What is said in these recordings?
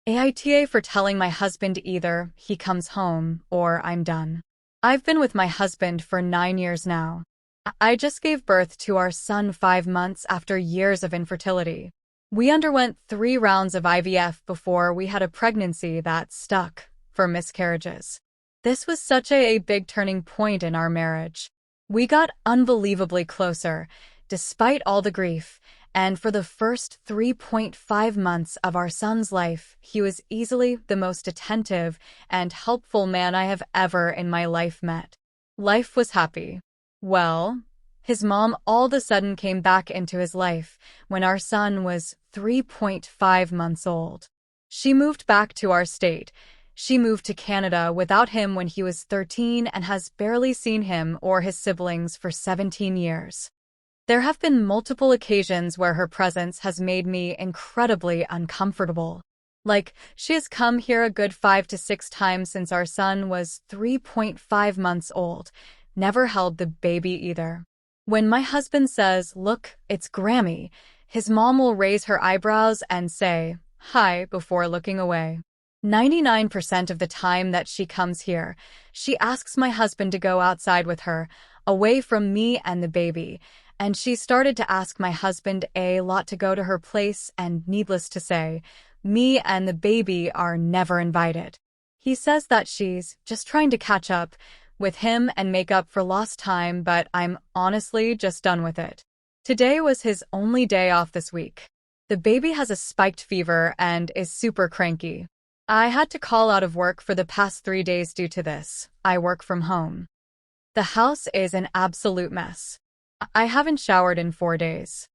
AITA for telling my husband either he comes home or I'm done. I've been with my husband for 9 years now. I just gave birth to our son 5 months after years of infertility. We underwent 3 rounds of IVF before we had a pregnancy that stuck for miscarriages. This was such a big turning point in our marriage. We got unbelievably closer, despite all the grief, and for the first 3.5 months of our son's life, he was easily the most attentive and helpful man I have ever in my life met. Life was happy. Well, his mom all of a sudden came back into his life when our son was 3.5 months old. She moved back to our state. She moved to Canada without him when he was 13 and has barely seen him or his siblings for 17 years. There have been multiple occasions where her presence has made me incredibly uncomfortable. Like, she has come here a good 5 to 6 times since our son was 3.5 months old, never held the baby either. When my husband says, "Look, it's Grammy," his mom will raise her eyebrows and say, "Hi," before looking away. 99% of the time that she comes here, she asks my husband to go outside with her, away from me and the baby, and she started to ask my husband a lot to go to her place, and needless to say, me and the baby are never invited. He says that she's just trying to catch up with him and make up for lost time, but I'm honestly just done with it. Today was his only day off this week. The baby has a spiked fever and is super cranky. I had to call out of work for the past 3 days due to this. I work from home. The house is an absolute mess. I haven't showered in 4 days.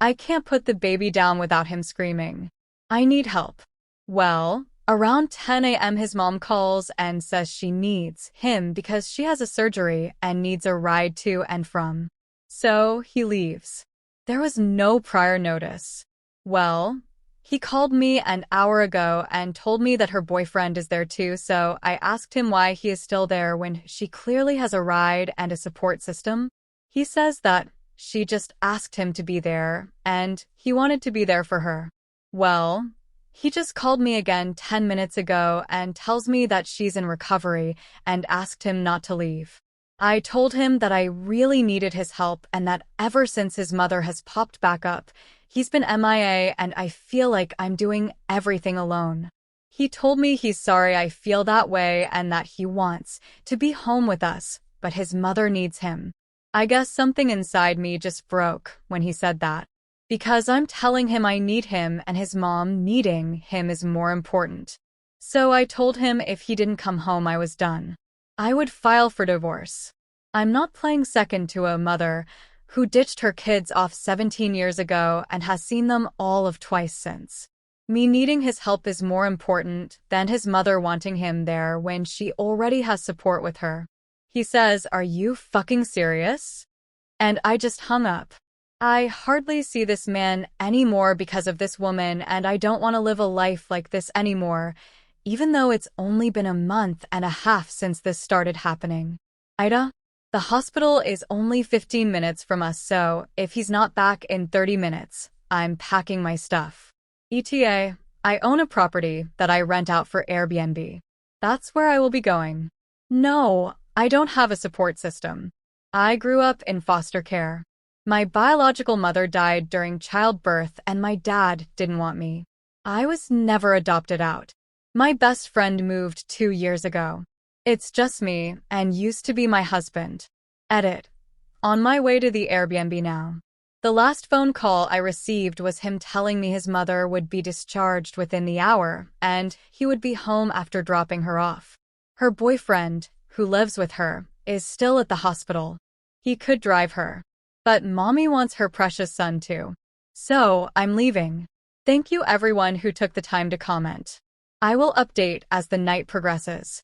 I can't put the baby down without him screaming. I need help. Well, around 10 a.m. his mom calls and says she needs him because she has a surgery and needs a ride to and from. So he leaves. There was no prior notice. Well, he called me an hour ago and told me that her boyfriend is there too, so I asked him why he is still there when she clearly has a ride and a support system. He says that she just asked him to be there, and he wanted to be there for her. Well, he just called me again 10 minutes ago and tells me that she's in recovery and asked him not to leave. I told him that I really needed his help and that ever since his mother has popped back up, he's been MIA and I feel like I'm doing everything alone. He told me he's sorry I feel that way and that he wants to be home with us, but his mother needs him. I guess something inside me just broke when he said that. Because I'm telling him I need him and his mom needing him is more important. So I told him if he didn't come home I was done. I would file for divorce. I'm not playing second to a mother who ditched her kids off 17 years ago and has seen them all of twice since. Me needing his help is more important than his mother wanting him there when she already has support with her. He says, "Are you fucking serious?" And I just hung up. I hardly see this man anymore because of this woman, and I don't want to live a life like this anymore, even though it's only been a month and a half since this started happening. AITA? The hospital is only 15 minutes from us, so if he's not back in 30 minutes, I'm packing my stuff. ETA, I own a property that I rent out for Airbnb. That's where I will be going. No, I don't have a support system. I grew up in foster care. My biological mother died during childbirth and my dad didn't want me. I was never adopted out. My best friend moved 2 years ago. It's just me and used to be my husband. Edit. On my way to the Airbnb now. The last phone call I received was him telling me his mother would be discharged within the hour and he would be home after dropping her off. Her boyfriend, who lives with her, is still at the hospital. He could drive her. But mommy wants her precious son too. So, I'm leaving. Thank you everyone who took the time to comment. I will update as the night progresses.